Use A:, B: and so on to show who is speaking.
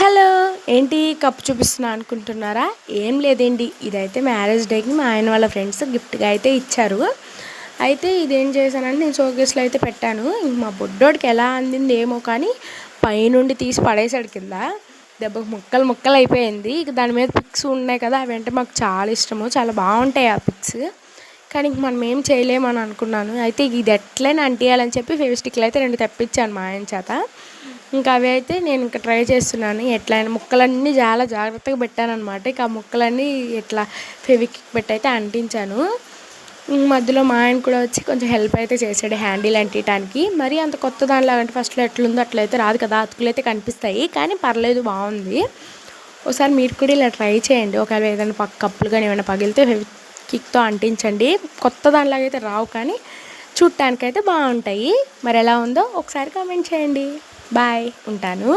A: Hello! ఏంటి cup చూపిస్తున్నా అనుకుంటున్నారా? ఏం లేదండి. ఇదైతే మ్యారేజ్ డేకి మా ఆయన వాళ్ళ ఫ్రెండ్స్ గిఫ్ట్‌గా అయితే ఇచ్చారు. అయితే ఇదేం చేశానంటే నేను షోకేస్‌లో అయితే పెట్టాను. ఇంక మా బుడ్డోడికి ఎలా అందింది ఏమో కానీ పైనుండి తీసి పడేసాడు కింద. దెబ్బకి ముక్కలు ముక్కలు అయిపోయింది. ఇక దాని మీద పిక్స్ ఉన్నాయి కదా! అవంటే మాకు చాలా ఇష్టము. చాలా బావుంటాయి ఆ పిక్స్. కానీ ఇంక మనం ఏం చేయలేమని అనుకున్నాను. అయితే ఇది ఎట్లైనా అంటియాలని చెప్పి ఫెవిస్టిక్‌లు అయితే 2 తెప్పించాను మా ఆయన చేత. ఇంకా అవి అయితే నేను ఇంకా ట్రై చేస్తున్నాను. ఎట్లైనా ముక్కలన్నీ చాలా జాగ్రత్తగా పెట్టాననమాట. ఇక ఆ ముక్కలన్నీ ఇట్లా ఫెవిక్విక్ పెట్టి అయితే అంటించాను. మధ్యలో మా ఆయన కూడా వచ్చి కొంచెం హెల్ప్ అయితే చేశాడు హ్యాండిల్ అంటియటానికి. మరీ అంత కొత్త దానిలాగా అంటే ఫస్ట్‌లో ఎట్లుందో అట్లయితే రాదు కదా! అతుకులైతే కనిపిస్తాయి. కానీ పర్లేదు బావుంది. ఒకసారి మీరు కూడా ఇలా ట్రై చేయండి. ఒకవేళ ఏదైనా కప్పులు గానీ ఏమైనా పగిలితే ఫెవిక్విక్‌తో అంటించండి. కొత్త దానిలాగా అయితే రావు కానీ చూడటానికైతే బావుంటాయి. మరి ఎలా ఉందో ఒకసారి కామెంట్ చేయండి. బాయ్. ఉంటాను.